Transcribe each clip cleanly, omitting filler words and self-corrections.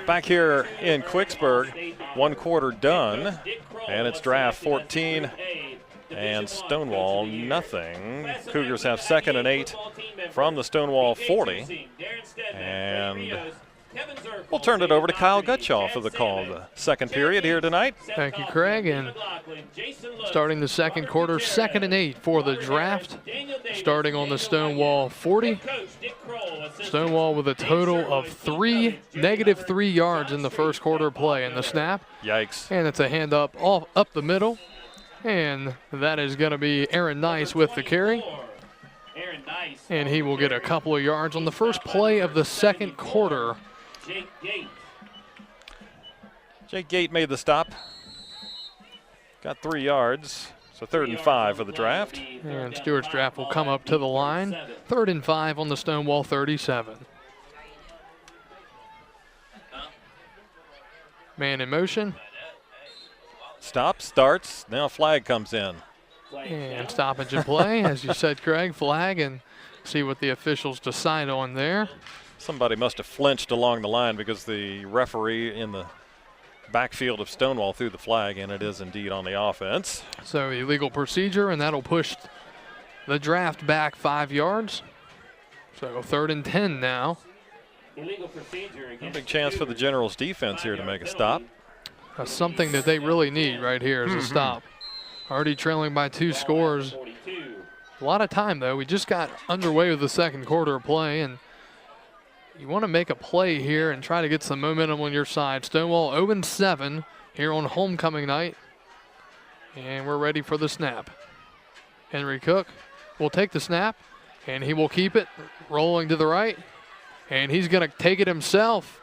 Back here in Quicksburg, 1 quarter done, and it's draft 14 and Stonewall nothing. Cougars have 2nd and 8 from the Stonewall 40, and we'll turn it over to Kyle Gutschall for the call of the second period here tonight. Thank you, Craig. And starting the second quarter, 2nd and 8 for the draft. Starting on the Stonewall 40. Stonewall with a total of -3 yards in the first quarter play in the snap. Yikes. And it's a hand up the middle. And that is going to be Aaron Nice with the carry. And he will get a couple of yards on the first play of the second quarter. Jake Gate made the stop. Got 3 yards. So 3rd and 5 for the draft. And Stewart's draft will come up to the line. 3rd and 5 on the Stonewall 37. Man in motion. Stop, starts, now flag comes in. And stoppage in play, as you said, Craig, flag, and see what the officials decide on there. Somebody must have flinched along the line because the referee in the backfield of Stonewall threw the flag, and it is indeed on the offense. So illegal procedure, and that'll push the draft back 5 yards. So 3rd and 10 now. A big chance for the Generals defense here to make a stop. That's something that they really need right here is a stop. Already trailing by 2 scores. A lot of time, though. We just got underway with the second quarter of play, and you want to make a play here and try to get some momentum on your side. Stonewall 0-7 here on homecoming night. And we're ready for the snap. Henry Cook will take the snap, and he will keep it rolling to the right. And he's going to take it himself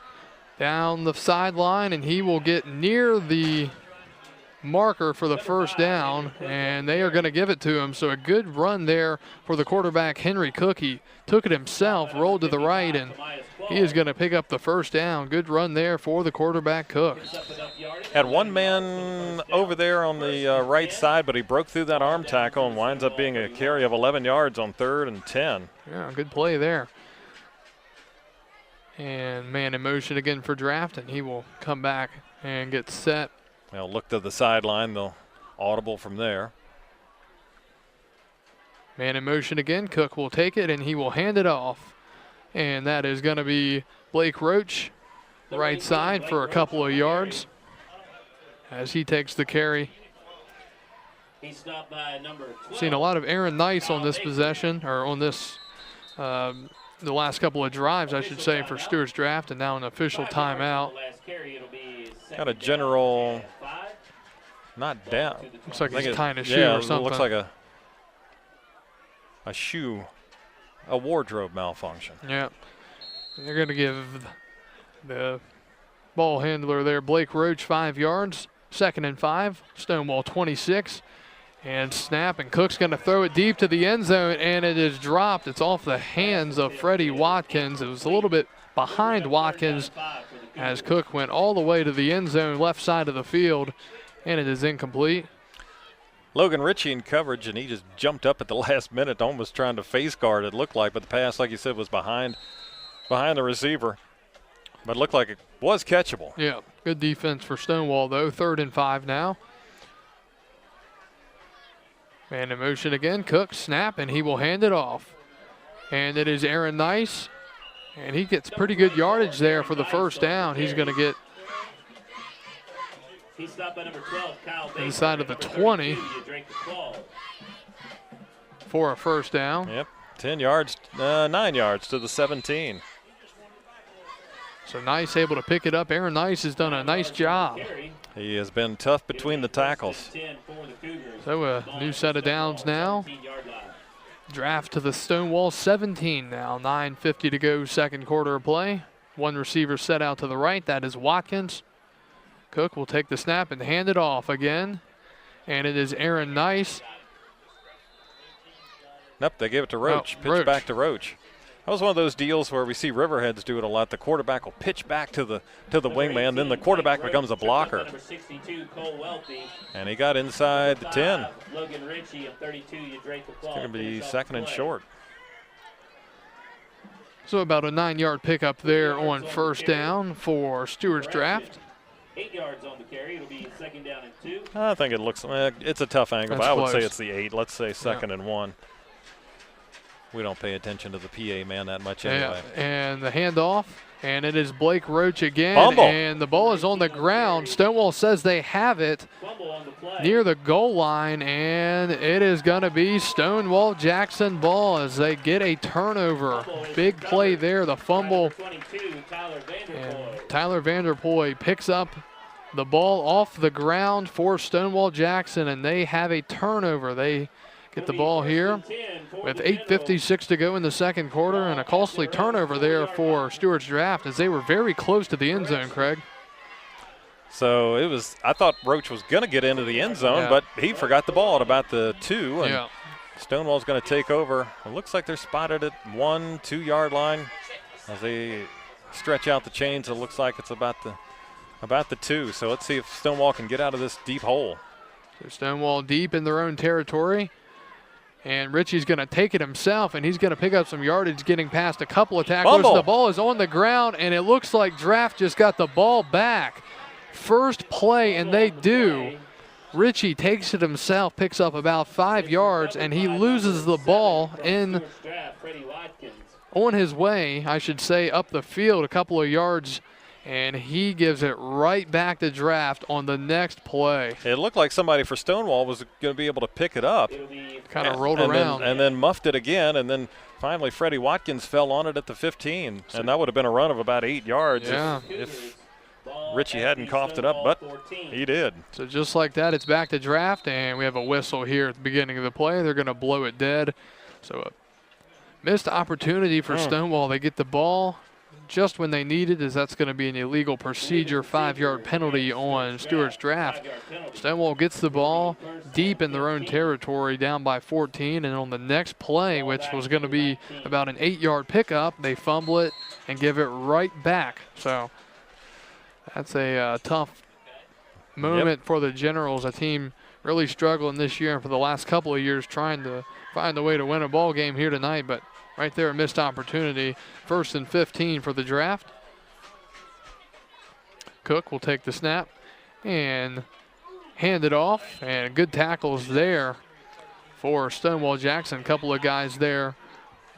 down the sideline, and he will get near the marker for the first down, and they are going to give it to him. So a good run there for the quarterback, Henry Cook. He took it himself, rolled to the right, and he is going to pick up the first down. Good run there for the quarterback, Cook. Had one man over there on the right side, but he broke through that arm tackle and winds up being a carry of 11 yards on 3rd and 10. Yeah, good play there. And man in motion again for draft, and he will come back and get set. They'll look to the sideline. They'll audible from there. Man in motion again. Cook will take it, and he will hand it off. And that is going to be Blake Roach, right side for a couple of yards as he takes the carry. Seen a lot of Aaron Nice on this possession, or on this the last couple of drives, I should say, for Stewart's draft, and now an official timeout. Got a general, not down. Looks like he's tying a shoe or something. Yeah, looks like a shoe, a wardrobe malfunction. Yeah. They're going to give the ball handler there, Blake Roach, 5 yards. 2nd and 5, Stonewall 26. And snap, and Cook's going to throw it deep to the end zone, and it is dropped. It's off the hands of Freddie Watkins. It was a little bit behind Watkins as Cook went all the way to the end zone, left side of the field, and it is incomplete. Logan Ritchie in coverage, and he just jumped up at the last minute, almost trying to face guard, it looked like, but the pass, like you said, was behind the receiver. But it looked like it was catchable. Yeah, good defense for Stonewall, though. 3rd and 5 now. Man in motion again. Cook, snap, and he will hand it off. And it is Aaron Nice, and he gets pretty good yardage there for the first down. He's going to get inside of the 20 for a first down. Yep, 10 yards, 9 yards to the 17. So Nice able to pick it up. Aaron Nice has done a nice job. He has been tough between the tackles. So a new set of downs now. Draft to the Stonewall 17 now. 9:50 to go, second quarter of play. One receiver set out to the right. That is Watkins. Cook will take the snap and hand it off again. And it is Aaron Nice. Nope, they give it to Roach. Pitch back to Roach. That was one of those deals where we see Riverheads do it a lot. The quarterback will pitch back to the wingman, then the quarterback becomes a blocker. And he got inside the 10. It's going to be 2nd and short. So about a 9-yard pickup there on first down for Stewart's Draft. 8 yards on the carry. It'll be 2nd down and 2. I think it looks, it's a tough angle, That's but I would close. say it's the 8. Let's say 2nd and 1. We don't pay attention to the PA man that much anyway. Yeah, and the handoff, and it is Blake Roach again. Fumble. And the ball is on the ground. Stonewall says they have it near the goal line, and it is going to be Stonewall Jackson ball as they get a turnover. Big play there, the fumble. And Tyler Vanderpool picks up the ball off the ground for Stonewall Jackson, and they have a turnover. They get the ball here with 8:56 to go in the second quarter, and a costly turnover there for Stewart's Draft as they were very close to the end zone, Craig. So it was, I thought Roach was going to get into the end zone, Yeah. but he forgot the ball at about the 2. And Yeah. Stonewall's going to take over. It looks like they're spotted at 1-2 yard line as they stretch out the chains. It looks like it's about the 2. So let's see if Stonewall can get out of this deep hole. So Stonewall deep in their own territory. And Richie's going to take it himself, and he's going to pick up some yardage getting past a couple of tacklers. Fumble. The ball is on the ground, and it looks like Draft just got the ball back. First play, and they do. Richie takes it himself, picks up about 5 yards, and he loses the ball on his way, I should say, up the field a couple of yards, and he gives it right back to Draft on the next play. It looked like somebody for Stonewall was going to be able to pick it up. Kind of rolled and around. and then muffed it again, and then finally Freddie Watkins fell on it at the 15. And that would have been a run of about 8 yards Yeah. if Richie hadn't coughed it up, but he did. So just like that, it's back to Draft, and we have a whistle here at the beginning of the play. They're going to blow it dead. So a missed opportunity for Stonewall. They get the ball just when they need it, as that's going to be an illegal procedure, 5-yard penalty on Stewart's Draft. Stonewall gets the ball deep in their own territory, down by 14, and on the next play, which was going to be about an 8-yard pickup, they fumble it and give it right back. So that's a tough moment for the Generals, a team really struggling this year and for the last couple of years trying to find a way to win a ball game here tonight, but right there, a missed opportunity. 1st and 15 for the Draft. Cook will take the snap and hand it off, and good tackles there for Stonewall Jackson. A couple of guys there.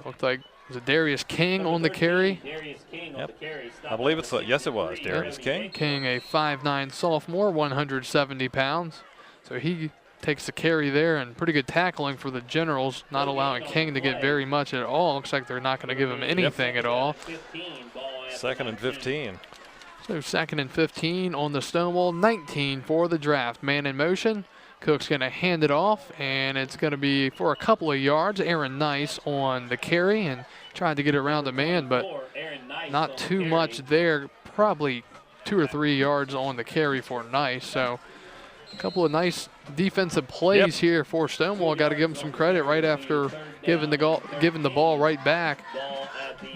Looked like, was it Darius King on the carry? I believe it's, yes it was, Darius King. King, a 5'9" sophomore, 170 pounds. So he takes the carry there, and pretty good tackling for the Generals, not allowing King to get very much at all. Looks like they're not going to give him anything at all. 2nd and 15. So 2nd and 15 on the Stonewall, 19 for the Draft. Man in motion. Cook's going to hand it off, and it's going to be for a couple of yards. Aaron Nice on the carry, and tried to get around the man, but not too much there. Probably 2 or 3 yards on the carry for Nice. So a couple of nice defensive plays here for Stonewall. Got to give them some credit right after giving the ball right back.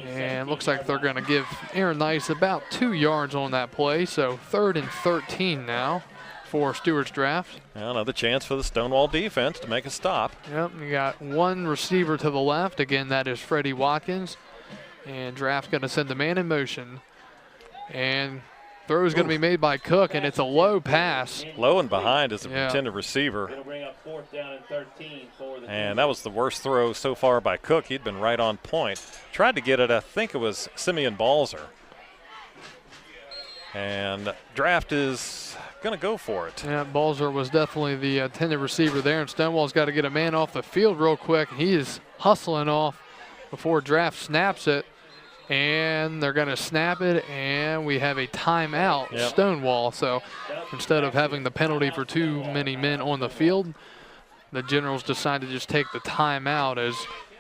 And looks like they're going to give Aaron Nice about 2 yards on that play. So 3rd and 13 now for Stewart's Draft. Another chance for the Stonewall defense to make a stop. Yep, you got one receiver to the left. Again, that is Freddie Watkins. And Draft's going to send the man in motion. And throw is going to be made by Cook, and it's a low pass. Low and behind is the intended receiver. And that was the worst throw so far by Cook. He'd been right on point. Tried to get it, I think it was Simeon Balzer. And Draft is going to go for it. Yeah, Balzer was definitely the intended receiver there, and Stonewall's got to get a man off the field real quick. He is hustling off before Draft snaps it. And they're going to snap it, and we have a timeout, Stonewall. So instead of having the penalty for too many men on the field, the Generals decided to just take the timeout as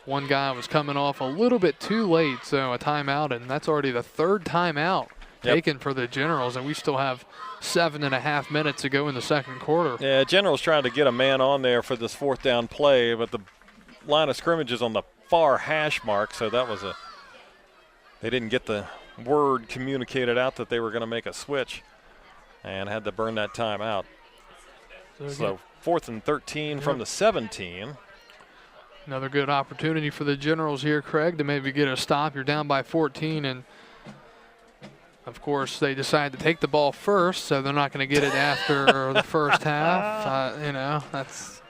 one guy was coming off a little bit too late. So a timeout, and that's already the 3rd timeout taken for the Generals, and we still have 7.5 minutes to go in the second quarter. Yeah, Generals trying to get a man on there for this 4th down play, but the line of scrimmage is on the far hash mark, so that was they didn't get the word communicated out that they were going to make a switch and had to burn that time out. So 4th and 13 from the 17. Another good opportunity for the Generals here, Craig, to maybe get a stop. You're down by 14, and of course they decide to take the ball first, so they're not going to get it after the first half. You know, that's.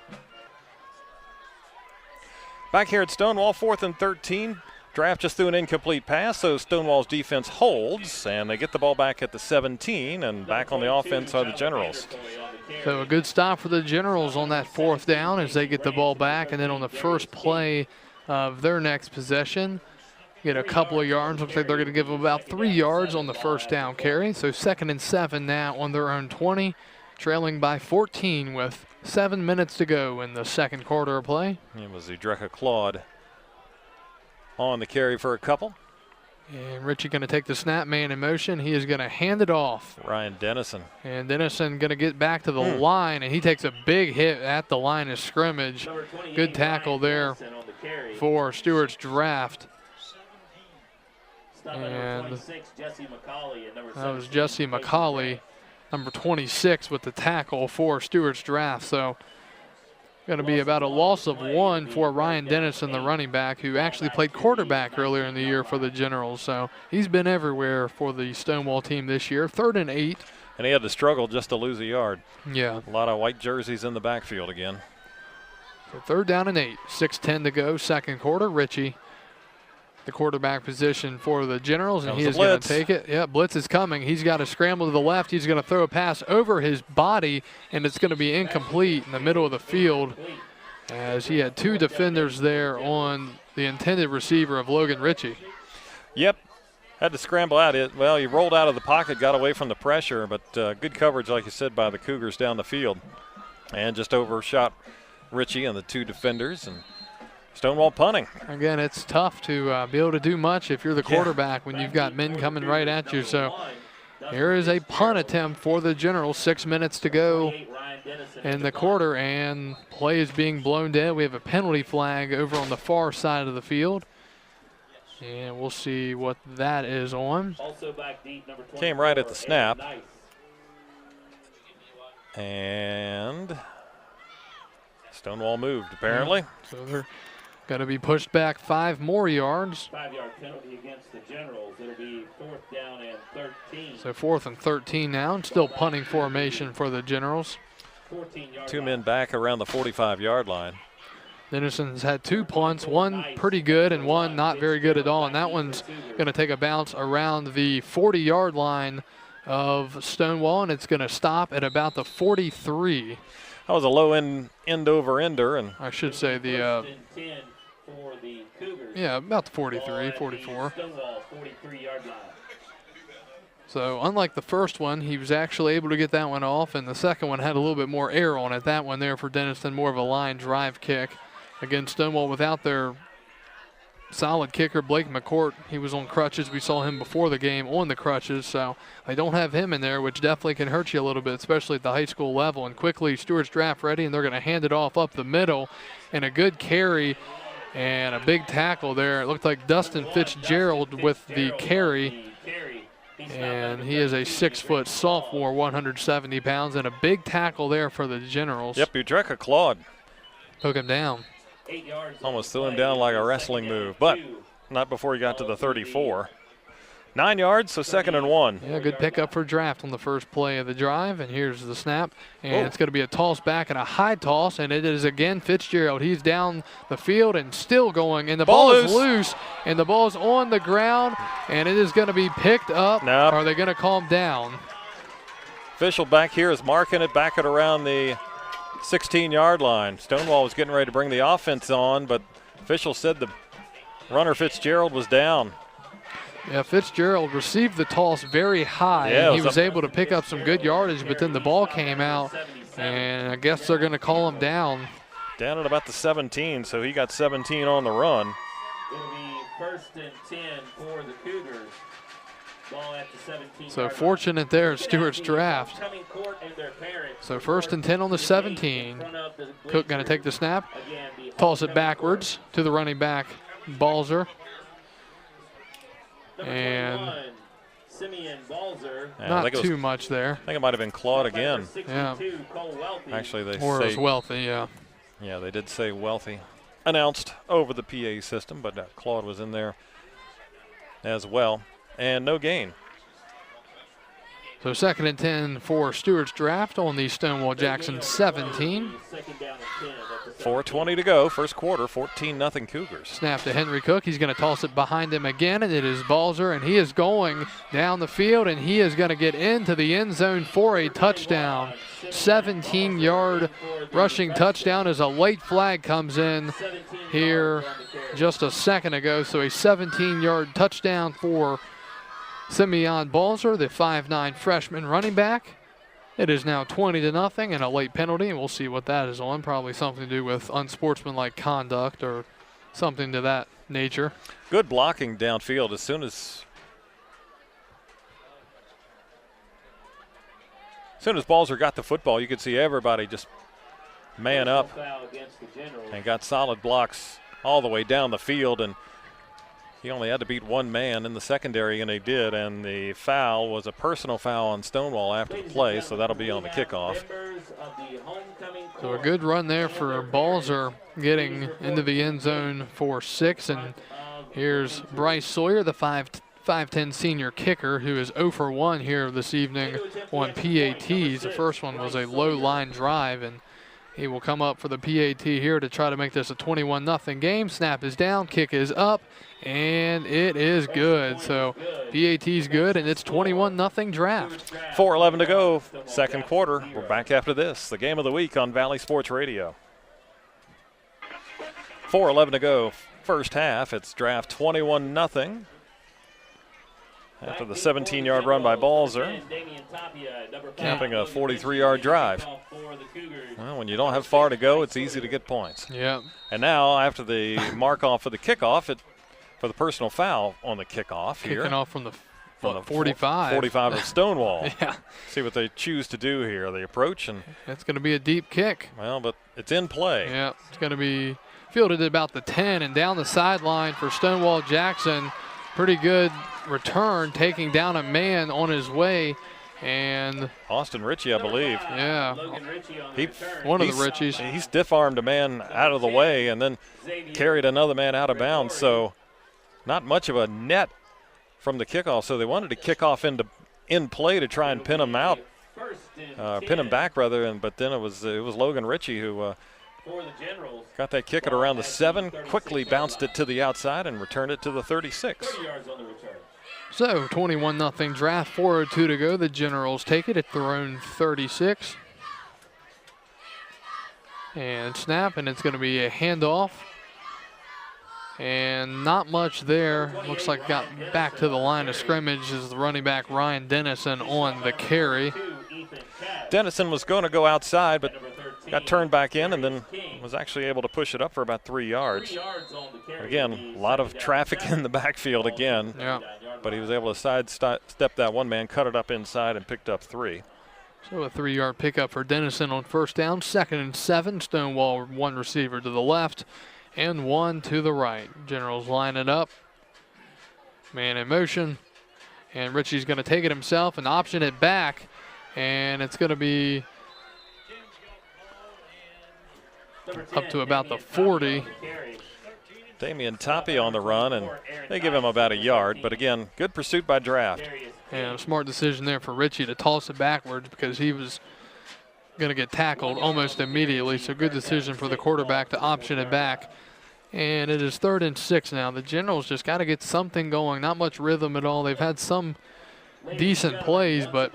Back here at Stonewall, 4th and 13. Draft just threw an incomplete pass, so Stonewall's defense holds, and they get the ball back at the 17, and back on the offense are the Generals. So a good stop for the Generals on that 4th down as they get the ball back, and then on the first play of their next possession, get a couple of yards. Looks like they're going to give them about 3 yards on the first down carry. So 2nd and 7 now on their own 20, trailing by 14 with 7 minutes to go in the second quarter of play. It was Udreka Claude on the carry for a couple. And Richie going to take the snap, man in motion. He is going to hand it off. Ryan Dennison. And Dennison going to get back to the line, and he takes a big hit at the line of scrimmage. Good tackle there for Stewart's Draft. And that was Jesse McCauley, number 26, with the tackle for Stewart's Draft. So going to be about a loss of 1 for Ryan Dennison, the running back, who actually played quarterback earlier in the year for the Generals. So he's been everywhere for the Stonewall team this year. 3rd and 8. And he had to struggle just to lose a yard. Yeah. A lot of white jerseys in the backfield again. So 3rd down and 8. 6:10 to go, second quarter. Richie, the quarterback position for the Generals, and he is going to take it. Yeah, blitz is coming. He's got to scramble to the left. He's going to throw a pass over his body, and it's going to be incomplete in the middle of the field as he had 2 defenders there on the intended receiver of Logan Ritchie. Yep, had to scramble out. Well, he rolled out of the pocket, got away from the pressure, but good coverage, like you said, by the Cougars down the field. And just overshot Ritchie and the 2 defenders, and Stonewall punting. Again, it's tough to be able to do much if you're the quarterback when you've got men coming right at you. So here is a punt attempt for the Generals. 6 minutes to go in the quarter, and play is being blown dead. We have a penalty flag over on the far side of the field, and we'll see what that is on. Came right at the snap. And Stonewall moved, apparently. So they're going to be pushed back 5 more yards. 5-yard penalty against the Generals. It'll be 4th down and 13. So 4th and 13 now, and still punting formation for the Generals. 2 men back around the 45-yard line. Dennison's had 2 punts, one pretty good and one not very good at all, and that one's going to take a bounce around the 40-yard line of Stonewall, and it's going to stop at about the 43. That was a low end-over-ender, and I should say the yeah, about the 43, 44. So unlike the first one, he was actually able to get that one off, and the second one had a little bit more air on it. That one there for Denison, more of a line drive kick. Again, Stonewall without their solid kicker, Blake McCourt. He was on crutches. We saw him before the game on the crutches, so they don't have him in there, which definitely can hurt you a little bit, especially at the high school level. And quickly, Stewart's Draft ready, and they're going to hand it off up the middle, and a good carry and a big tackle there. It looked like Dustin Fitzgerald with the carry, and he is a 6-foot sophomore, 170 pounds, and a big tackle there for the Generals. Yep, Udreka Claude took him down. Almost threw him down like a wrestling move, but not before he got to the 34. 9 yards, so 2nd and 1. Yeah, good pickup for Draft on the first play of the drive, and here's the snap. And it's going to be a toss back and a high toss, and it is again Fitzgerald. He's down the field and still going, and the ball is loose, and the ball is on the ground, and it is going to be picked up. Nope. Are they going to calm down? Official back here is marking it back at around the 16-yard line. Stonewall was getting ready to bring the offense on, but official said the runner Fitzgerald was down. Yeah, Fitzgerald received the toss very high, and he was able to pick up some good yardage, but then the ball came out, and I guess they're going to call him down. Down at about the 17, so he got 17 on the run. It'll be 1st and 10 for the Cougars. Ball at the 17. So fortunate there at Stewart's Draft. So 1st and 10 on the 17. Cook going to take the snap, toss it backwards to the running back, Balzer. And not too much there. I think it might have been Claude again. Yeah. Actually, they or say it was Wealthy, yeah. Yeah, they did say Wealthy. announced over the PA system, but Claude was in there as well. And no gain. So 2nd and 10 for Stewart's Draft on the Stonewall Jackson 17. 4:20 to go, first quarter, 14-0 Cougars. Snap to Henry Cook. He's going to toss it behind him again, and it is Balzer, and he is going down the field, and he is going to get into the end zone for a touchdown. 17-yard rushing touchdown as a late flag comes in here just a second ago. So a 17-yard touchdown for Simeon Balzer, the 5'9" freshman running back. It is now 20-0 and a late penalty, and we'll see what that is on. Probably something to do with unsportsmanlike conduct or something to that nature. Good blocking downfield. As soon as Balzer got the football, you could see everybody just man up and got solid blocks all the way down the field, and he only had to beat one man in the secondary, and he did, and the foul was a personal foul on Stonewall after the play, so that'll be on the kickoff. So a good run there for Balzer, getting into the end zone for 6, and here's Bryce Sawyer, the 5'10" senior kicker, who is 0 for 1 here this evening on PATs. The first one was a low line drive, and he will come up for the PAT here to try to make this a 21-0 game. Snap is down, kick is up, and it is good. So PAT's good, and it's 21-0 Draft. 4:11 to go, second quarter. We're back after this. The game of the week on Valley Sports Radio. 4:11 to go, first half. It's Draft 21-0. After the 17-yard run by Balzer, capping a 43-yard drive. Well, when you don't have far to go, it's easy to get points. Yeah. And now, after the mark-off for the kickoff, for the personal foul on the kickoff here. Kicking off from the 45. 45 of Stonewall. Yeah. See what they choose to do here. They approach, and it's going to be a deep kick. Well, but it's in play. Yeah, it's going to be fielded at about the 10 and down the sideline for Stonewall Jackson. Pretty good return, taking down a man on his way, and Austin Ritchie, I believe. Yeah, one of the Ritchies. He stiff-armed a man out of the way and then carried another man out of bounds. So not much of a net from the kickoff. So they wanted to kick off in play to try and pin him out, pin him back rather. But then it was Logan Ritchie who got that kick at around the 7, quickly bounced it to the outside and returned it to the 36. So 21-0 Draft, 4:02 to go. The Generals take it at their own 36. And snap, and it's going to be a handoff. And not much there. Looks like got back to the line of scrimmage as the running back Ryan Dennison on the carry. Dennison was going to go outside, but got turned back in and then was actually able to push it up for about 3 yards. Again, a lot of traffic in the backfield again. Yeah. But he was able to sidestep that one man, cut it up inside, and picked up 3. So a 3-yard pickup for Dennison on first down. 2nd and 7. Stonewall, one receiver to the left and one to the right. Generals line it up. Man in motion. And Ritchie's going to take it himself and option it back. And it's going to be up to about the 40. Damian Toppy on the run, and they give him about a yard. But again, good pursuit by Draft. And a smart decision there for Ritchie to toss it backwards because he was going to get tackled almost immediately. So good decision for the quarterback to option it back. And it is 3rd and 6 now. The Generals just got to get something going. Not much rhythm at all. They've had some decent plays, but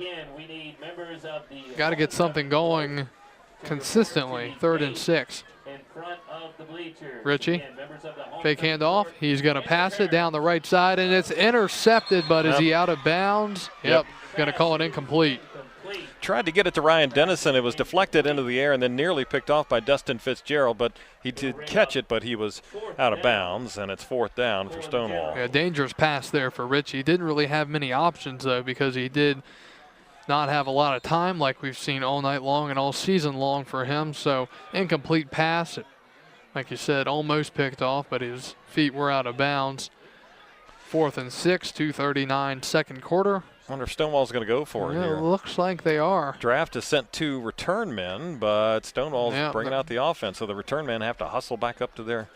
got to get something going consistently. 3rd and 6. Ritchie, fake handoff. He's going to pass it down the right side, and it's intercepted, but is he out of bounds? Yep. Going to call it incomplete. Tried to get it to Ryan Dennison. It was deflected into the air and then nearly picked off by Dustin Fitzgerald, but he did catch it, but he was out of bounds, and it's 4th down for Stonewall. Yeah, dangerous pass there for Ritchie. Didn't really have many options, though, because he did not have a lot of time like we've seen all night long and all season long for him. So incomplete pass, like you said, almost picked off, but his feet were out of bounds. 4th and 6, 2:39 second quarter. Wonder if Stonewall's going to go for it Yeah, here. looks like they are. Draft has sent 2 return men, but Stonewall's bringing out the offense, so the return men have to hustle back up to their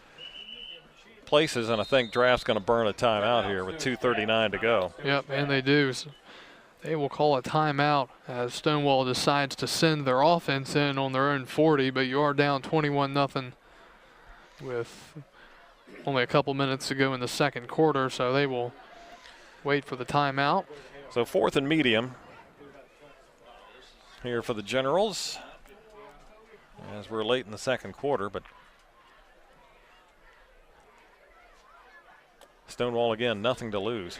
places, and I think Draft's going to burn a timeout here with 2:39 to go. Yep, and they do. So they will call a timeout as Stonewall decides to send their offense in on their own 40, but you are down 21-0 with only a couple minutes to go in the second quarter, so they will wait for the timeout. So 4th and medium here for the Generals as we're late in the second quarter, but Stonewall again, nothing to lose.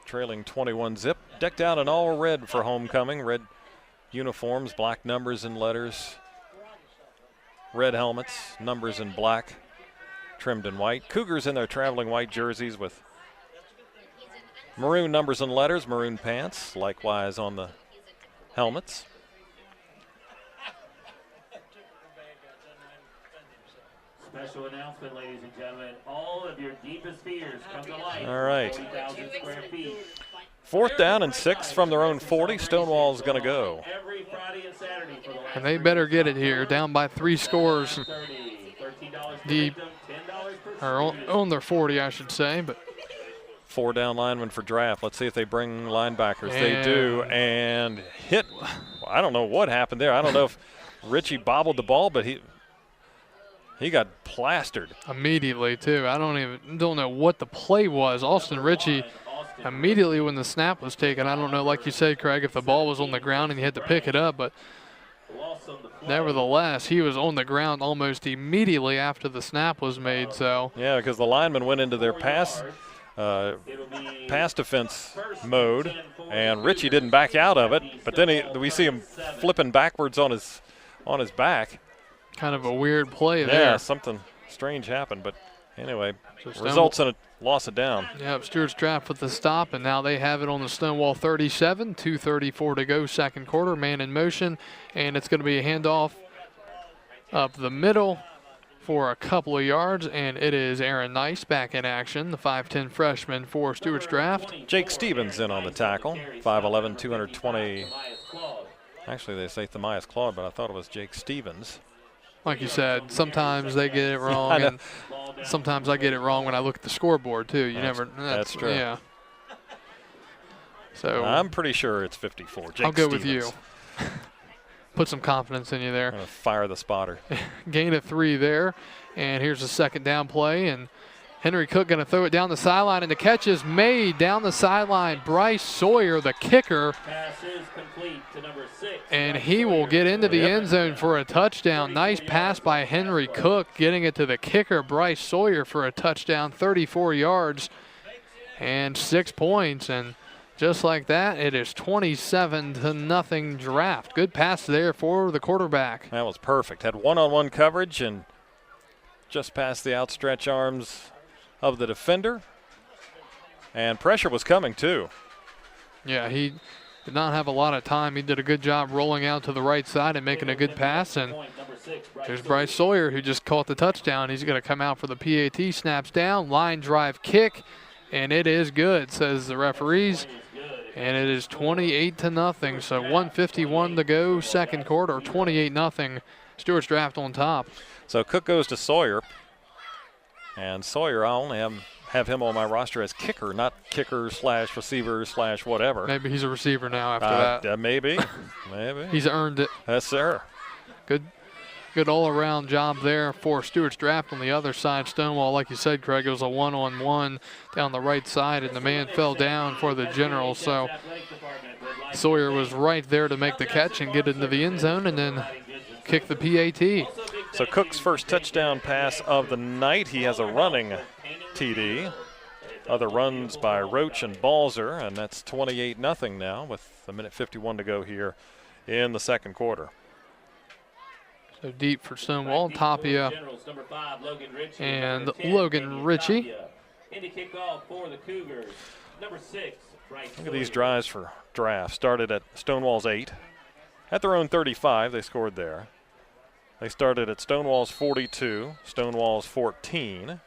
Trailing 21-zip, decked out in all red for homecoming. Red uniforms, black numbers and letters. Red helmets, numbers in black, trimmed in white. Cougars in their traveling white jerseys with maroon numbers and letters, maroon pants, likewise on the helmets. Special announcement, ladies and gentlemen. All of your deepest fears come to light. All right. 40,000 square feet. 4th down and 6 from their own 40. Stonewall's going to go. Every Friday and Saturday for the last And they better get it here, down by 3 scores. Deep, or on their 40, I should say. But 4 down linemen for Draft. Let's see if they bring linebackers. They do, and hit. Well, I don't know what happened there. I don't know if Richie bobbled the ball, but he got plastered immediately too. I don't know what the play was. Austin Ritchie immediately when the snap was taken. I don't know, like you said, Craig, if the ball was on the ground and he had to pick it up, but nevertheless, he was on the ground almost immediately after the snap was made. So yeah, because the linemen went into their pass defense mode, and Ritchie didn't back out of it. But then we see him flipping backwards on his back. Kind of a weird play there. Yeah, something strange happened. But anyway, results in a loss of down. Yep, Stewart's Draft with the stop, and now they have it on the Stonewall 37. 2:34 to go, second quarter. Man in motion, and it's going to be a handoff up the middle for a couple of yards, and it is Aaron Nice back in action, the 5'10 freshman for Stewart's Draft. Jake Stevens in on the tackle, 5'11", 220. Actually, they say Thamias Claude, but I thought it was Jake Stevens. Like you said, sometimes they get it wrong, and sometimes I get it wrong when I look at the scoreboard too. That's true. Yeah. So I'm pretty sure it's 54. Jake I'll go Stevens. with you. Put some confidence in you there. I'm gonna fire the spotter. Gain of 3 there, and here's a second down play, and Henry Cook going to throw it down the sideline, and the catch is made down the sideline. Bryce Sawyer, the kicker, Pass is complete to number 6. and he will get into the end zone for a touchdown. Nice pass by Henry Cook, getting it to the kicker, Bryce Sawyer, for a touchdown, 34 yards and 6 points. And just like that, it is 27-0 Draft. Good pass there for the quarterback. That was perfect. Had one-on-one coverage and just past the outstretched arms of the defender. And pressure was coming too. Yeah, he did not have a lot of time. He did a good job rolling out to the right side and making a good pass. And there's Bryce Sawyer, who just caught the touchdown. He's going to come out for the PAT. Snaps down, line drive kick, and it is good, says the referees. And it is 28-0. So 1:51 to go, second quarter, 28-0. Stewart's Draft on top. So Cook goes to Sawyer. And Sawyer, I only have him on my roster as kicker, not kicker / receiver / whatever. Maybe he's a receiver now after that. Maybe. Maybe. He's earned it. Yes, sir. Good all-around job there for Stewart's Draft. On the other side, Stonewall, like you said, Craig, it was a one-on-one down the right side, and the man fell down for the Generals. So Sawyer was right there to make the catch and get into the end zone and then kick the PAT. So Cook's first touchdown pass of the night. He has a running TD. Other runs by Roach and Balzer, and that's 28-0 now with 1:51 to go here in the second quarter. So deep for Stonewall, Tapia and Logan Ritchie. Look at these drives for Draft. Started at Stonewall's 8. At their own 35, they scored there. They started at Stonewall's 42, Stonewall's 14.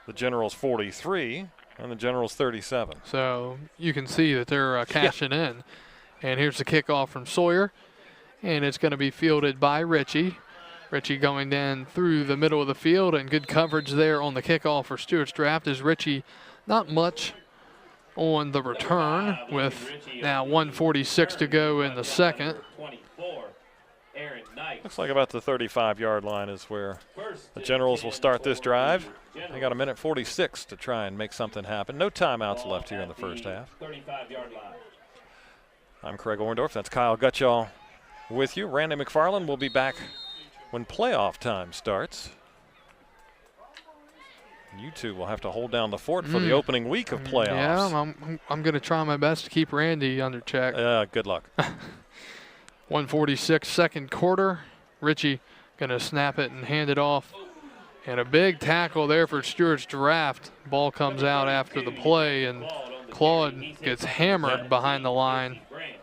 The Generals 43 and the Generals 37. So you can see that they're cashing in. And here's the kickoff from Sawyer. And it's going to be fielded by Ritchie. Ritchie going down through the middle of the field, and good coverage there on the kickoff for Stewart's Draft as Ritchie not much on the return with now 1:46 to go in the second. Looks like about the 35-yard line is where the Generals will start this drive. They got 1:46 to try and make something happen. No timeouts left here in the first half. I'm Craig Orndorff. That's Kyle Gutschall with you. Randy McFarland will be back when playoff time starts. You two will have to hold down the fort for the opening week of playoffs. Yeah, I'm going to try my best to keep Randy under check. Good luck. 1:46 second quarter. Ritchie going to snap it and hand it off. And a big tackle there for Stewart's Draft. Ball comes out after the play, and Claude gets hammered behind the line.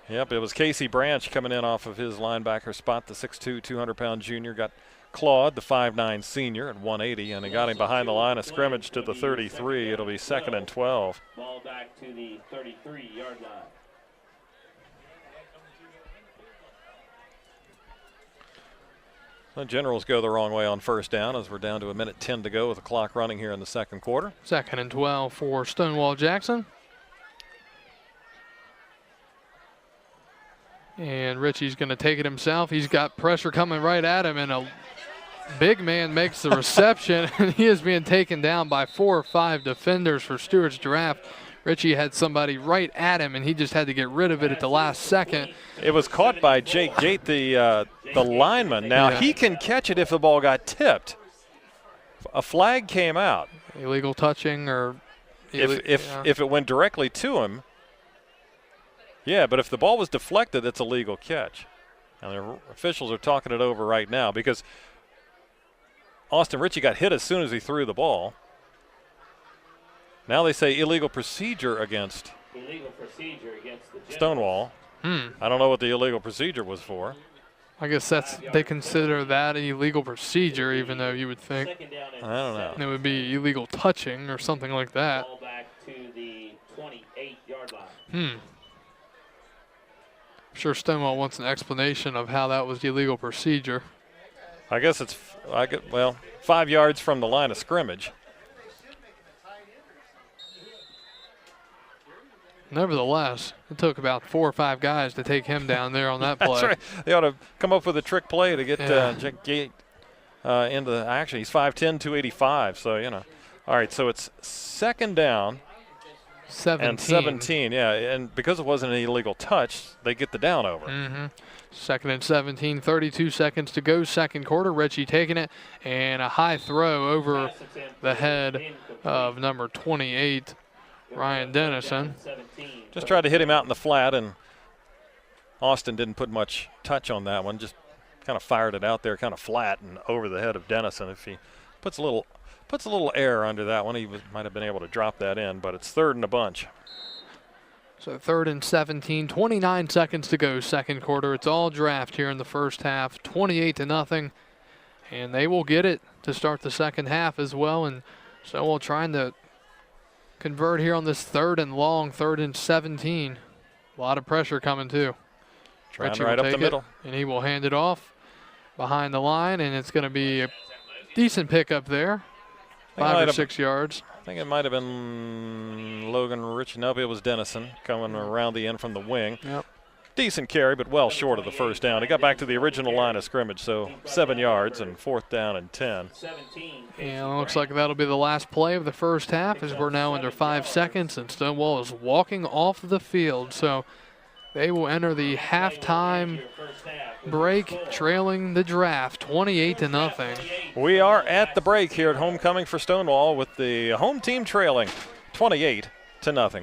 Yep, it was Casey Branch coming in off of his linebacker spot. The 6'2", 200-pound junior got Claude, the 5'9" senior, at 180, and he got him behind the line of scrimmage to the 33. It'll be 2nd and 12. Ball back to the 33-yard line. The Generals go the wrong way on first down as we're down to 1:10 to go with the clock running here in the second quarter. 2nd and 12 for Stonewall Jackson. And Ritchie's going to take it himself. He's got pressure coming right at him, and a big man makes the reception, and he is being taken down by 4 or 5 defenders for Stewart's Draft. Ritchie had somebody right at him, and he just had to get rid of it at the last second. It was caught by Jake Gate, the lineman. Now, he can catch it if the ball got tipped. A flag came out. Illegal touching or if it went directly to him. Yeah, but if the ball was deflected, it's a legal catch. And the officials are talking it over right now because Austin Ritchie got hit as soon as he threw the ball. Now they say illegal procedure against the Stonewall. I don't know what the illegal procedure was for. I guess they consider that an illegal procedure, even though you would think I don't know. it would be illegal touching or something like that. Ball back to the 28-yard line. I'm sure Stonewall wants an explanation of how that was the illegal procedure. I guess it's 5 yards from the line of scrimmage. Nevertheless, it took about 4 or 5 guys to take him down there on that play. That's right. They ought to come up with a trick play to get Jake Gate into action. He's 5'10", 285, so, you know. All right, so it's 2nd down. 17. And 17, yeah. And because it wasn't an illegal touch, they get the down over. 2nd and 17, 32 seconds to go, second quarter. Ritchie taking it, and a high throw over the head of number 28, Ryan Dennison. Just tried to hit him out in the flat, and Austin didn't put much touch on that one. Just kind of fired it out there kind of flat and over the head of Dennison. If he puts a little air under that one, he might have been able to drop that in, but it's 3rd and a bunch. So 3rd and 17, 29 seconds to go, second quarter. It's all Draft here in the first half, 28-0, and they will get it to start the second half as well. And so we'll trying to convert here on this 3rd and long, 3rd and 17. A lot of pressure coming too. Trying right up the middle. And he will hand it off behind the line, and it's going to be a decent pickup there. 5 or 6 yards. I think it might have been Logan Ritchie. Nope, it was Dennison coming around the end from the wing. Yep. Decent carry, but well short of the first down. He got back to the original line of scrimmage, so 7 yards and 4th down and 10. And it looks like that'll be the last play of the first half as we're now under 5 seconds, and Stonewall is walking off the field. So they will enter the halftime break trailing the Draft 28-0. We are at the break here at homecoming for Stonewall with the home team trailing 28-0.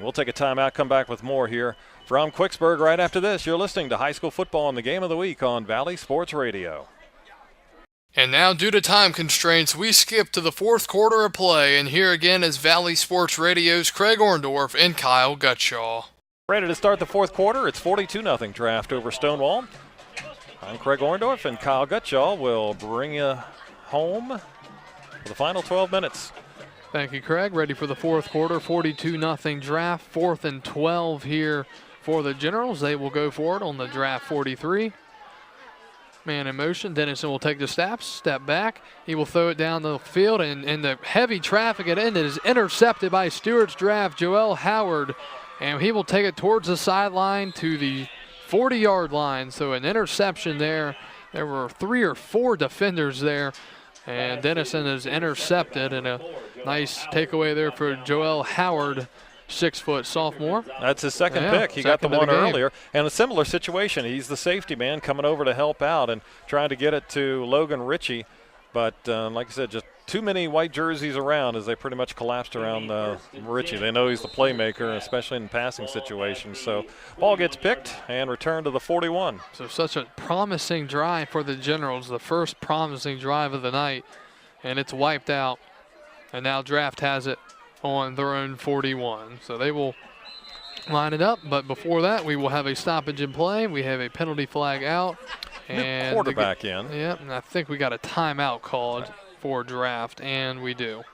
We'll take a timeout, come back with more here from Quicksburg right after this. You're listening to high school football and the game of the week on Valley Sports Radio. And now, due to time constraints, we skip to the 4th quarter of play, and here again is Valley Sports Radio's Craig Orndorff and Kyle Gutschall. Ready to start the 4th quarter. It's 42-0 Draft over Stonewall. I'm Craig Orndorff, and Kyle Gutschall will bring you home for the final 12 minutes Thank you, Craig. Ready for the fourth quarter, 42-0 draft. 4th and 12 here for the Generals. They will go for it on the draft 43. Man in motion. Dennison will take the steps, step back. He will throw it down the field, and in the heavy traffic at end, it is intercepted by Stewart's draft, Joel Howard. And he will take it towards the sideline to the 40-yard line. So an interception there. There were 3 or 4 defenders there. And Dennison is intercepted, and a nice takeaway there for Joel Howard, 6-foot sophomore. That's his second pick. He got the one earlier. And a similar situation. He's the safety man coming over to help out and trying to get it to Logan Ritchie. But like I said, just too many white jerseys around as they pretty much collapsed around Ritchie. They know he's the playmaker, especially in passing situations. So ball gets picked and returned to the 41. So such a promising drive for the Generals, the first promising drive of the night, and it's wiped out. And now Draft has it on their own 41. So they will line it up, but before that we will have a stoppage in play. We have a penalty flag out. And quarterback in. Yeah, and I think we got a timeout called for Draft, and we do.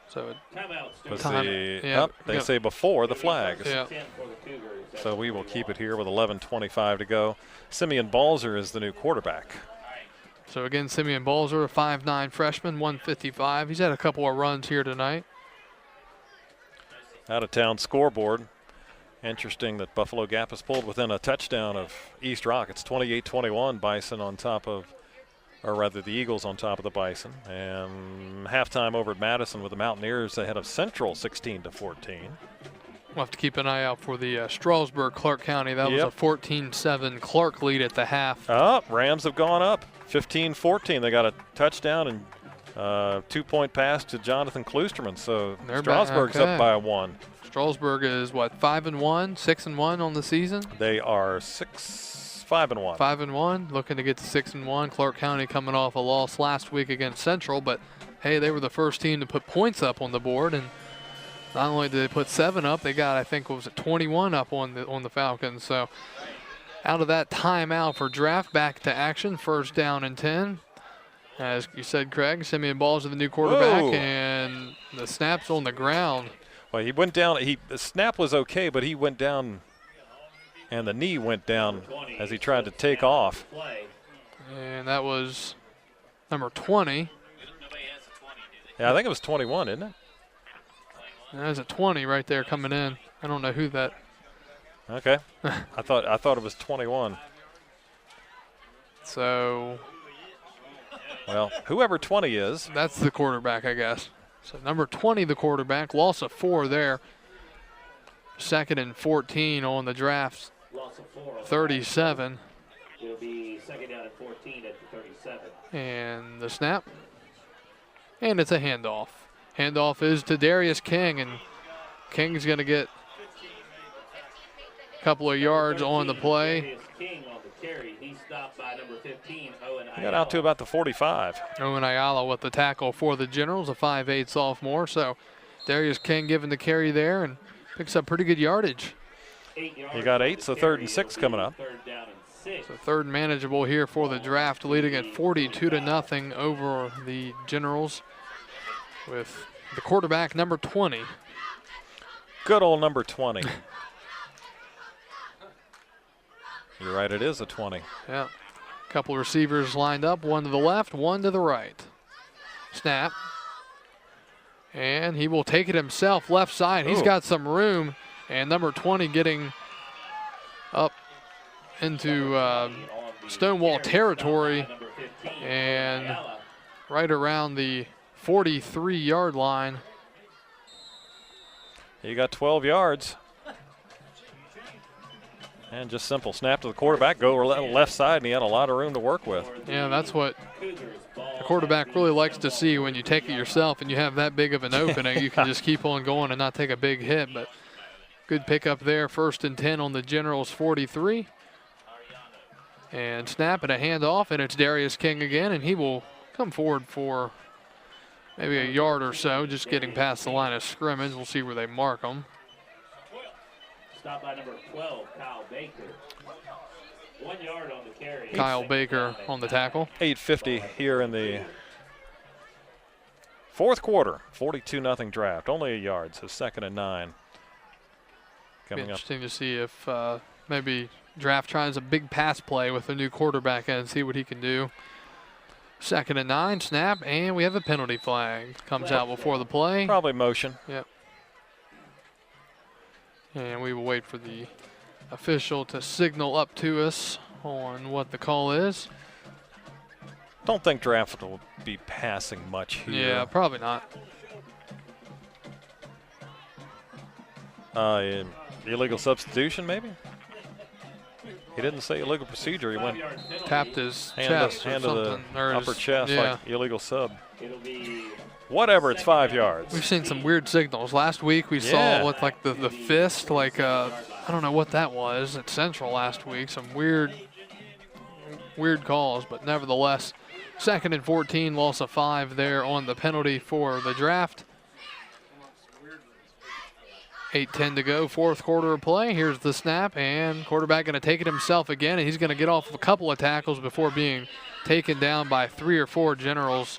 So they say before the flags. Yeah. So we will keep it here with 11:25 to go. Simeon Balzer is the new quarterback. So again, Simeon Balzer, a 5'9" freshman, 155. He's had a couple of runs here tonight. Out of town scoreboard. Interesting that Buffalo Gap has pulled within a touchdown of East Rock. It's 28-21, Bison on top of, or rather the Eagles on top of the Bison. And halftime over at Madison with the Mountaineers ahead of Central 16-14. We'll have to keep an eye out for the Strasburg, Clark County. That was a 14-7 Clark lead at the half. Rams have gone up 15-14. They got a touchdown and 2-point pass to Jonathan Kloosterman. So Strasburg's up by 1. Strasburg is what, 5-1, 6-1 on the season? They are 5-1. 5-1, looking to get to 6-1. Clark County coming off a loss last week against Central, but hey, they were the first team to put points up on the board, and not only did they put 7 up, they got, I think, what was it, 21 up on the Falcons. So out of that timeout for Draft, back to action, 1st down and 10. As you said, Craig, Simeon Balls is the new quarterback, and the snap's on the ground. Well, he went down. The snap was okay, but he went down, and the knee went down as he tried to take off. And that was number 20. Yeah, I think it was 21, isn't it? There's a 20 right there coming in. I don't know who that. Okay, I thought it was 21. So. Well, whoever 20 is. That's the quarterback, I guess. So number 20, the quarterback, loss of 4 there. 2nd and 14 on the Draft. 37. It'll be 2nd down and 14 at the 37. And the snap. And it's a handoff. Handoff is to Darius King, and King's going to get a couple of yards on the play. He stopped by number 15, Owen Ayala. He got out to about the 45. Owen Ayala with the tackle for the Generals, a 5'8" sophomore. So Darius King giving the carry there and picks up pretty good yardage. He got 8, so 3rd and 6 coming up. So 3rd manageable here for the Draft, leading at 42-0 over the Generals with the quarterback, number 20. Good old number 20. You're right, it is a 20. Yeah. A couple of receivers lined up, one to the left, one to the right. Snap. And he will take it himself, left side. He's got some room. And number 20 getting up into Stonewall territory and right around the 43-yard line. He got 12 yards. And just simple snap to the quarterback, go left side, and he had a lot of room to work with. Yeah, that's what the quarterback really likes to see when you take it yourself and you have that big of an opening. You can just keep on going and not take a big hit. But good pickup there, 1st and 10 on the Generals 43. And snap and a handoff, and it's Darius King again, and he will come forward for maybe a yard or so, just getting past the line of scrimmage. We'll see where they mark him. Stop by number 12, Kyle Baker. 1 yard on the carry. Kyle Baker on the tackle. 8:50 here in the Fourth quarter, 42-0 draft. Only a yard, so 2nd and 9. Coming up. Interesting to see if maybe draft tries a big pass play with a new quarterback and see what he can do. 2nd and 9, snap, and we have a penalty flag. Comes out before the play. Probably motion. Yep. And we will wait for the official to signal up to us on what the call is. Don't think draft will be passing much here. Yeah, probably not. Illegal substitution, maybe? He didn't say illegal procedure. He went tapped his hand chest to or something. the or upper his, chest, yeah. like illegal sub. Whatever, it's 5 yards. We've seen some weird signals. Last week we saw with like the fist, like I don't know what that was at Central last week. Some weird calls, but nevertheless, 2nd and 14, loss of 5 there on the penalty for the draft. 8:10 to go, fourth quarter of play. Here's the snap, and quarterback going to take it himself again, and he's going to get off of a couple of tackles before being taken down by 3 or 4 Generals.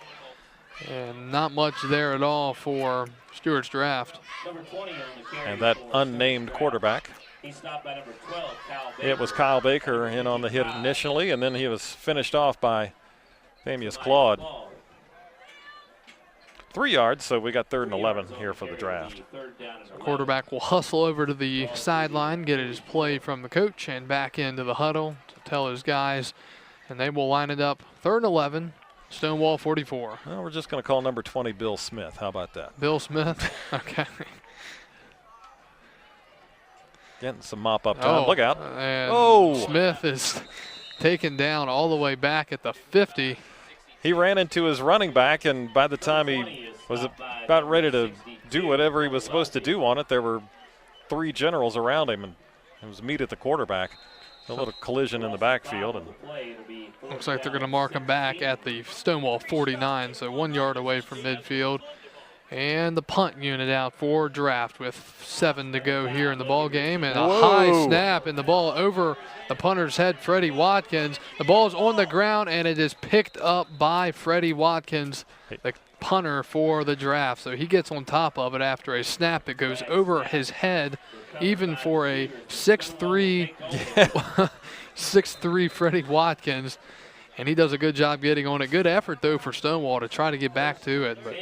And not much there at all for Stewart's draft. And that unnamed quarterback. It was Kyle Baker in on the hit initially, and then he was finished off by Thamius Claude. 3 yards, so we got 3rd and 11 here for the draft. Quarterback will hustle over to the sideline, get his play from the coach, and back into the huddle to tell his guys, and they will line it up 3rd and 11, Stonewall 44. Well, we're just going to call number 20 Bill Smith. How about that? Bill Smith? Okay. Getting some mop-up time. Look out. And Smith is taken down all the way back at the 50. He ran into his running back, and by the time he was about ready to do whatever he was supposed to do on it, there were 3 Generals around him, and it was meet at the quarterback. A little collision in the backfield. And looks like they're going to mark him back at the Stonewall 49, so 1 yard away from midfield. And the punt unit out for draft with 7 to go here in the ball game, and a high snap, and the ball over the punter's head, Freddie Watkins. The ball is on the ground, and it is picked up by Freddie Watkins, the punter for the draft. So he gets on top of it after a snap that goes over his head, even for a 6'3", 6'3" Freddie Watkins. And he does a good job getting on it. Good effort, though, for Stonewall to try to get back to it. But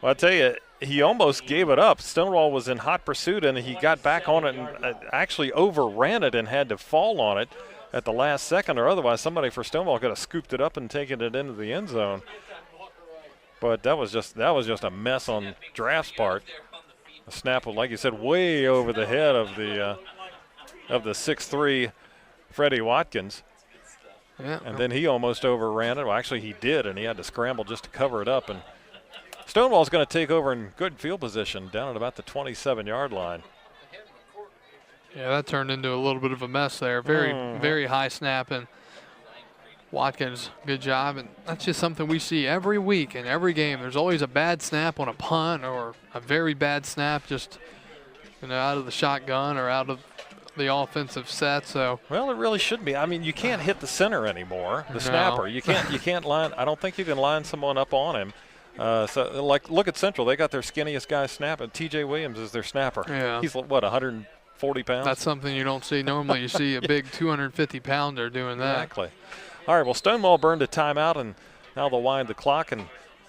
well, I tell you, he almost gave it up. Stonewall was in hot pursuit, and he got back on it and actually overran it and had to fall on it at the last second, or otherwise somebody for Stonewall could have scooped it up and taken it into the end zone. But that was just a mess on draft's part. A snap, like you said, way over the head of the 6'3" Freddie Watkins. Yeah. And then he almost overran it. Well, actually he did, and he had to scramble just to cover it up. And Stonewall's going to take over in good field position down at about the 27-yard line. Yeah, that turned into a little bit of a mess there. Very high snap, and Watkins, good job. And that's just something we see every week in every game. There's always a bad snap on a punt or a very bad snap just out of the shotgun or out of the offensive set. So well, it really should be. I mean, you can't hit the center anymore, the snapper. You can't line. I don't think you can line someone up on him. So, like, look at Central. They got their skinniest guy snapping. T.J. Williams is their snapper. Yeah. He's, what, 140 pounds? That's something you don't see. Normally you see a big 250-pounder doing that. Exactly. All right, well, Stonewall burned a timeout, and now they'll wind the clock, and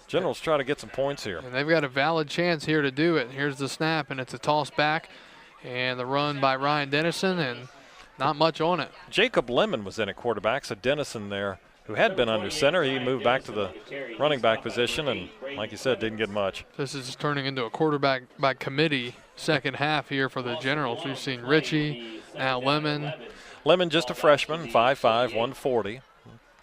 Generals try to get some points here. And they've got a valid chance here to do it. Here's the snap, and it's a toss back, and the run by Ryan Dennison, and not much on it. Jacob Lemon was in at quarterback, so Dennison there, who had been under center, he moved back to the running back position, and like you said, didn't get much. This is turning into a quarterback by committee second half here for the Generals. We've seen Ritchie, now Lemon. Lemon just a freshman, 5'5", 140.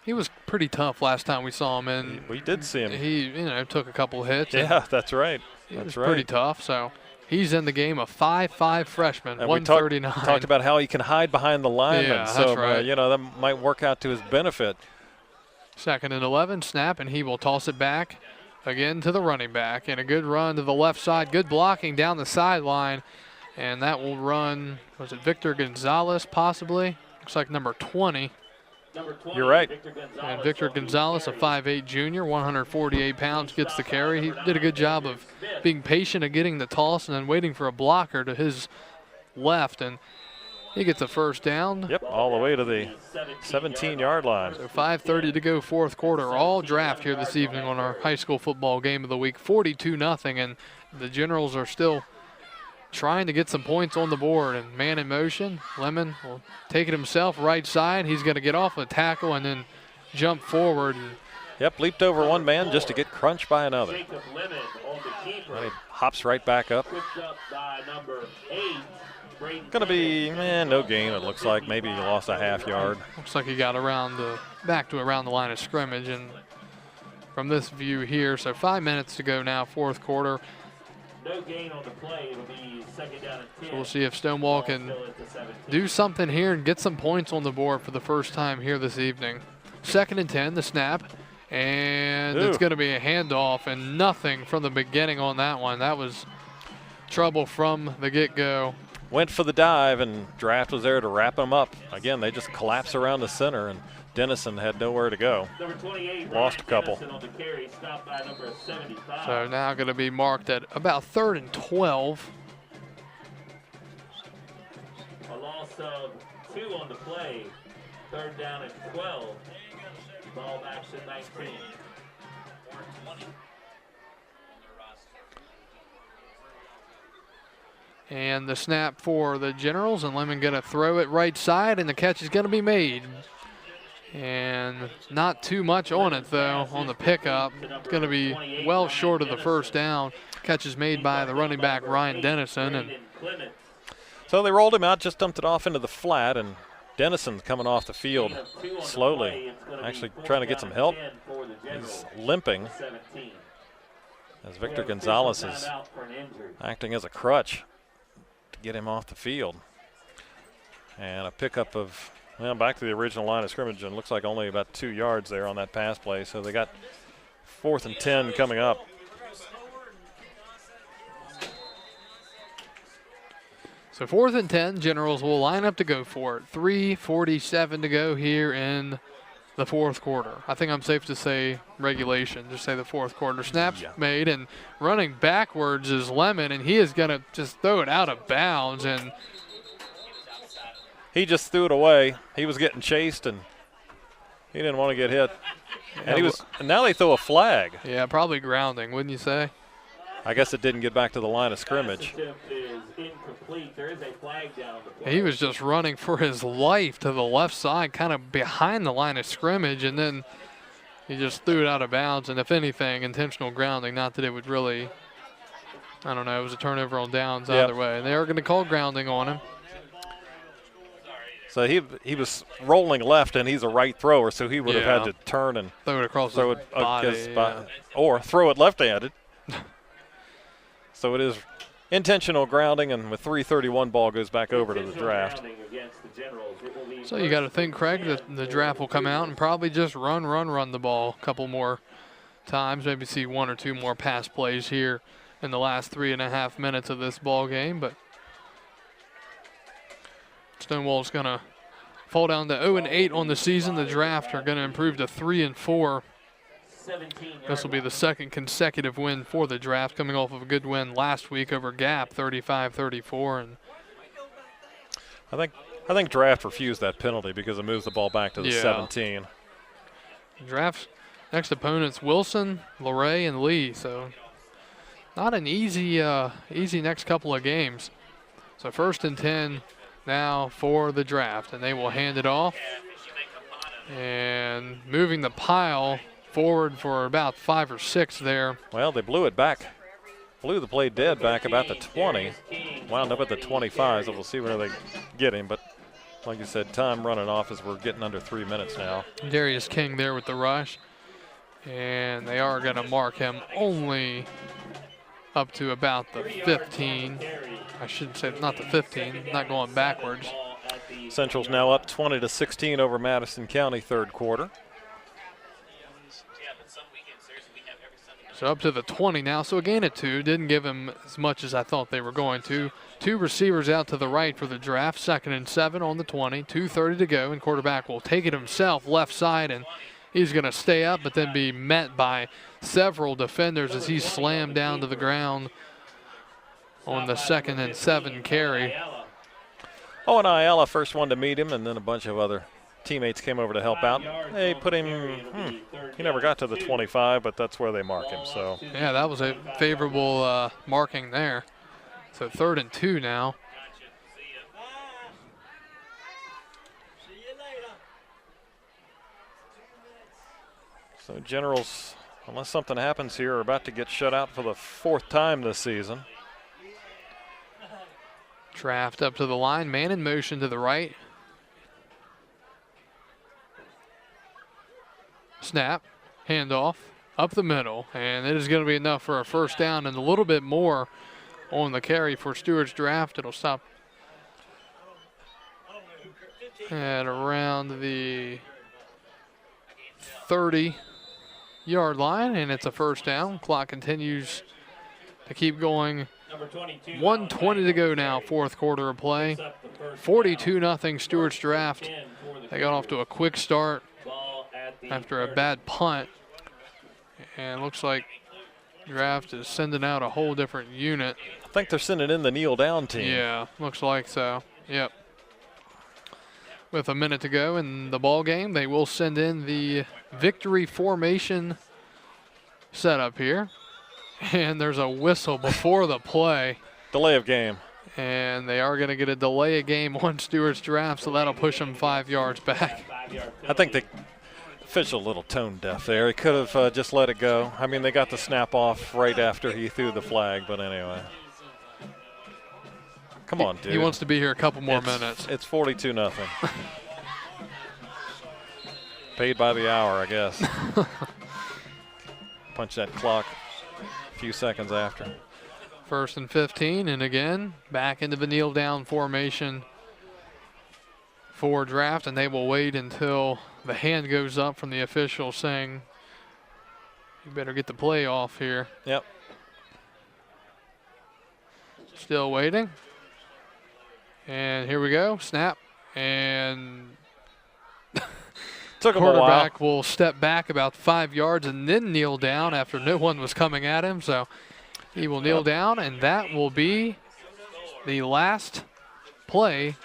He was pretty tough last time we saw him, and we did see him. He took a couple of hits. Yeah, that's right. He was pretty tough, so he's in the game, a 5'5" freshman, and 139. We talked about how he can hide behind the lineman. Yeah, so, that's right. that might work out to his benefit. 2nd and 11, snap, and he will toss it back again to the running back. And a good run to the left side. Good blocking down the sideline. And that will run, was it Victor Gonzalez possibly? Looks like number 20. You're right. And Victor Gonzalez, a 5'8 junior, 148 pounds, gets the carry. He did a good job of being patient and getting the toss and then waiting for a blocker to his left, and he gets a first down. Yep, all the way to the 17-yard line. So 5:30 to go, fourth quarter. All draft here this evening on our high school football game of the week. 42-0, and the Generals are still trying to get some points on the board. And man in motion, Lemon will take it himself, right side. He's going to get off a tackle and then jump forward. Yep, leaped over one man just to get crunched by another. And he hops right back up. Going to be no gain, it looks like. Maybe he lost a half yard. Looks like he got back to around the line of scrimmage. And from this view here, so 5 minutes to go now, fourth quarter. No gain on the play. It'll be second down and 10. So we'll see if Stonewall can do something here and get some points on the board for the first time here this evening. 2nd and 10, the snap. And it's going to be a handoff, and nothing from the beginning on that one. That was trouble from the get-go. Went for the dive, and Draft was there to wrap him up. Again, they just collapse around the center, and Dennison had nowhere to go. Lost a couple. So now going to be marked at about 3rd and 12. A loss of 2 on the play. 3rd down and 12. Ball action 19. And the snap for the Generals, and Lemon going to throw it right side, and the catch is going to be made. And not too much on it, though, on the pickup. It's going to be well short of the first down. Catch is made by the running back, Ryan Dennison. And so they rolled him out, just dumped it off into the flat, and Dennison's coming off the field slowly, actually trying to get some help. He's limping as Victor Gonzalez is acting as a crutch to get him off the field. And a pickup of, well, back to the original line of scrimmage, and looks like only about 2 yards there on that pass play. So they got 4th and 10 coming up. So 4th and 10, Generals will line up to go for it. 3:47 to go here in the fourth quarter. I think I'm safe to say regulation, just say the fourth quarter. Snaps made, and running backwards is Lemon, and he is going to just throw it out of bounds. And he just threw it away. He was getting chased, and he didn't want to get hit. And now they throw a flag. Yeah, probably grounding, wouldn't you say? I guess it didn't get back to the line of scrimmage. There is a flag down the play. He was just running for his life to the left side, kind of behind the line of scrimmage, and then he just threw it out of bounds. And if anything, intentional grounding, not that it would really, I don't know, it was a turnover on downs either way. And they are going to call grounding on him. So he was rolling left, and he's a right thrower, so he would have had to turn and throw it across his body, or throw it left-handed. So it is intentional grounding, and with 3:31, ball goes back over to the Draft. So you got to think, Craig, that the Draft will come out and probably just run the ball a couple more times, maybe see 1 or 2 more pass plays here in the last 3.5 minutes of this ball game. But Stonewall's going to fall down to 0-8 on the season. The Draft are going to improve to 3-4. This will be the 2nd consecutive win for the Draft, coming off of a good win last week over Gap, 35-34. And I think Draft refused that penalty because it moves the ball back to the 17. Draft's next opponents Wilson, Luray, and Lee. So not an easy next couple of games. So 1st and 10 now for the Draft, and they will hand it off. And moving the pile forward for about 5 or 6 there. Well, they blew it back. Blew the play dead back about the 20. Wound up at the 25, so we'll see where they get him. But like you said, time running off as we're getting under 3 minutes now. Darius King there with the rush. And they are going to mark him only up to about the 15. I shouldn't say not the 15, not going backwards. Central's now up 20-16 over Madison County, 3rd quarter. So up to the 20 now, so a gain of 2. Didn't give him as much as I thought they were going to. two receivers out to the right for the draft. 2nd and 7 on the 20. 2:30 to go, and quarterback will take it himself left side, and he's going to stay up but then be met by several defenders as he's slammed down to the ground on the 2nd and 7 carry. Oh, and Ayala first one to meet him, and then a bunch of other teammates came over to help out. They put him, he never got to the 25, but that's where they mark him. So yeah, that was a favorable marking there. So 3rd and 2 now. So Generals, unless something happens here, are about to get shut out for the 4th time this season. Draft up to the line, man in motion to the right. Snap, handoff, up the middle, and it is going to be enough for a first down and a little bit more on the carry for Stewart's Draft. It'll stop at around the 30-yard line, and it's a first down. Clock continues to keep going. 1:20 to go now, 4th quarter of play. 42-0 Stewart's Draft. They got off to a quick start after a bad punt, and looks like Draft is sending out a whole different unit. I think they're sending in the kneel down team. Yeah, looks like so. Yep. With a minute to go in the ball game, they will send in the victory formation setup here. And there's a whistle before the play. Delay of game. And they are going to get a delay of game on Stewart's Draft, so that'll push them 5 yards back. I think the official a little tone deaf there. He could have just let it go. I mean, they got the snap off right after he threw the flag, but anyway. Come on, dude. He wants to be here a couple more minutes. It's 42-0. Paid by the hour, I guess. Punch that clock a few seconds after. 1st and 15, and again, back into the kneel down formation for Draft, and they will wait until the hand goes up from the official saying, you better get the play off here. Yep. Still waiting. And here we go, snap, and took him a while. Quarterback will step back about 5 yards and then kneel down after no one was coming at him. So he will kneel down, and that will be the last play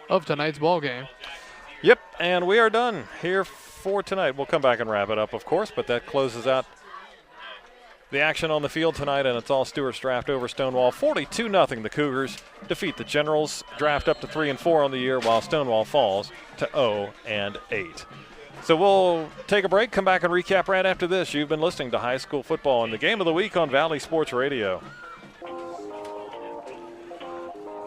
of tonight's ball game. Yep, and we are done here for tonight. We'll come back and wrap it up, of course, but that closes out the action on the field tonight, and it's all Stewart's Draft over Stonewall. 42-0. The Cougars defeat the Generals. Draft up to 3-4 on the year, while Stonewall falls to 0-8. So we'll take a break, come back and recap right after this. You've been listening to High School Football and the Game of the Week on Valley Sports Radio.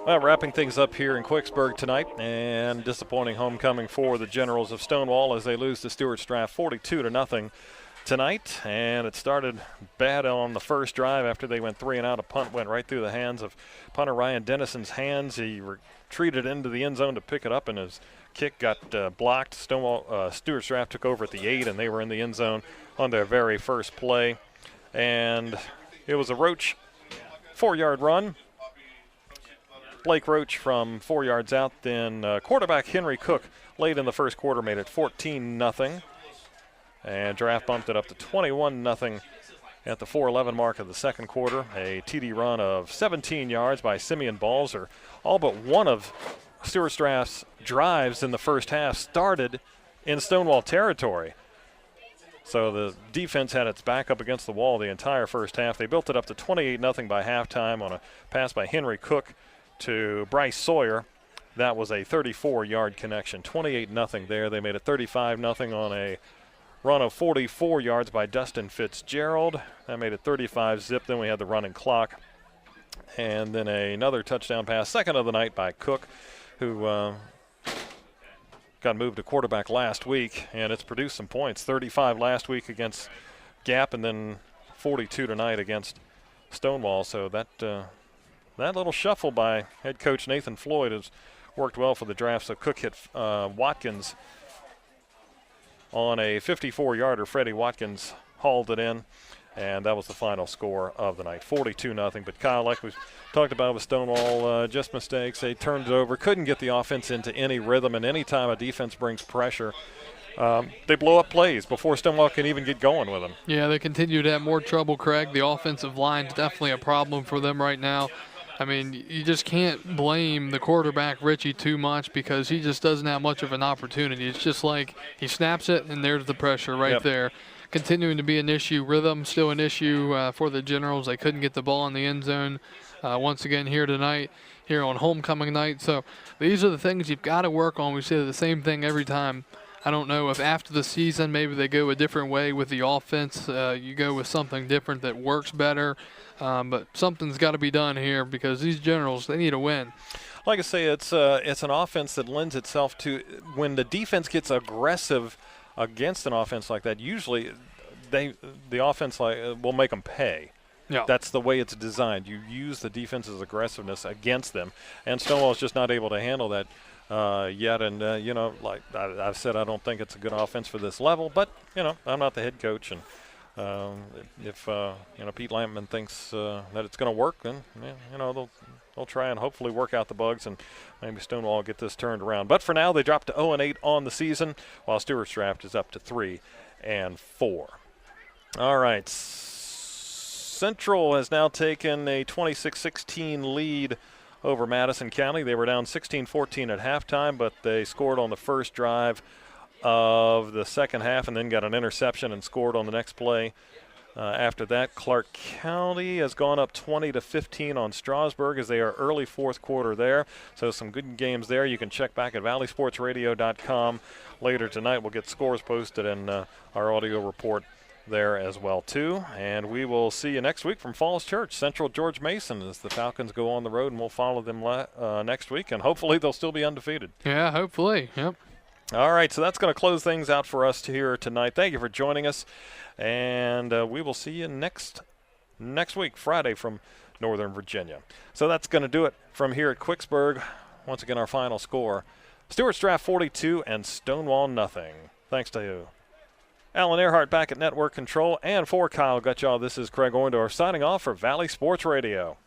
Well, wrapping things up here in Quicksburg tonight, and disappointing homecoming for the Generals of Stonewall as they lose to Stewart's Draft 42-0 tonight. And it started bad on the first drive after they went 3 and out. A punt went right through the hands of punter Ryan Dennison's hands. He retreated into the end zone to pick it up, and his kick got blocked. Stewart's Draft took over at the 8, and they were in the end zone on their very first play. And it was a Roach 4-yard run. Blake Roach from 4 yards out. Then quarterback Henry Cook late in the first quarter made it 14-0. And Draft bumped it up to 21-0 at the 4:11 mark of the second quarter. A TD run of 17 yards by Simeon Balzer. All but one of Stewart's Draft's drives in the first half started in Stonewall territory. So the defense had its back up against the wall the entire first half. They built it up to 28-0 by halftime on a pass by Henry Cook to Bryce Sawyer. That was a 34-yard connection. 28-0 there. They made it 35-0 on a run of 44 yards by Dustin Fitzgerald. That made it 35-zip. Then we had the running clock. And then another touchdown pass, second of the night by Cook, who got moved to quarterback last week, and it's produced some points. 35 last week against Gap, and then 42 tonight against Stonewall. So that little shuffle by head coach Nathan Floyd has worked well for the Draft. So Cook hit Watkins on a 54-yarder. Freddie Watkins hauled it in. And that was the final score of the night, 42-0. But Kyle, like we talked about with Stonewall, just mistakes. They turned it over, couldn't get the offense into any rhythm, and any time a defense brings pressure, they blow up plays before Stonewall can even get going with them. Yeah, they continue to have more trouble, Craig. The offensive line is definitely a problem for them right now. I mean, you just can't blame the quarterback, Richie, too much because he just doesn't have much of an opportunity. It's just like he snaps it, and there's the pressure right there. Continuing to be an issue. Rhythm still an issue for the Generals. They couldn't get the ball in the end zone once again here tonight, here on homecoming night. So these are the things you've got to work on. We say the same thing every time. I don't know if after the season maybe they go a different way with the offense. You go with something different that works better. But something's got to be done here because these Generals, they need a win. Like I say, it's an offense that lends itself to when the defense gets aggressive against an offense like that. Usually, the offense will make them pay. Yeah. That's the way it's designed. You use the defense's aggressiveness against them, and Stonewall's just not able to handle that yet. And like I've said, I don't think it's a good offense for this level. But I'm not the head coach, and if Pete Lampman thinks that it's going to work, then they'll try and hopefully work out the bugs, and maybe Stonewall will get this turned around. But for now, they dropped to 0-8 on the season, while Stewart's Draft is up to 3-4. All right, Central has now taken a 26-16 lead over Madison County. They were down 16-14 at halftime, but they scored on the first drive of the second half and then got an interception and scored on the next play. After that, Clark County has gone up 20-15 on Strasburg as they are early fourth quarter there. So some good games there. You can check back at valleysportsradio.com later tonight. We'll get scores posted and our audio report there as well too. And we will see you next week from Falls Church, Central George Mason, as the Falcons go on the road, and we'll follow them next week. And hopefully they'll still be undefeated. Yeah, hopefully. Yep. All right, so that's going to close things out for us here tonight. Thank you for joining us, and we will see you next week, Friday, from Northern Virginia. So that's going to do it from here at Quicksburg. Once again, our final score, Stewart's Draft 42 and Stonewall nothing. Thanks to you. Alan Earhart back at Network Control, and for Kyle Gutjaw, this is Craig Orndorff signing off for Valley Sports Radio.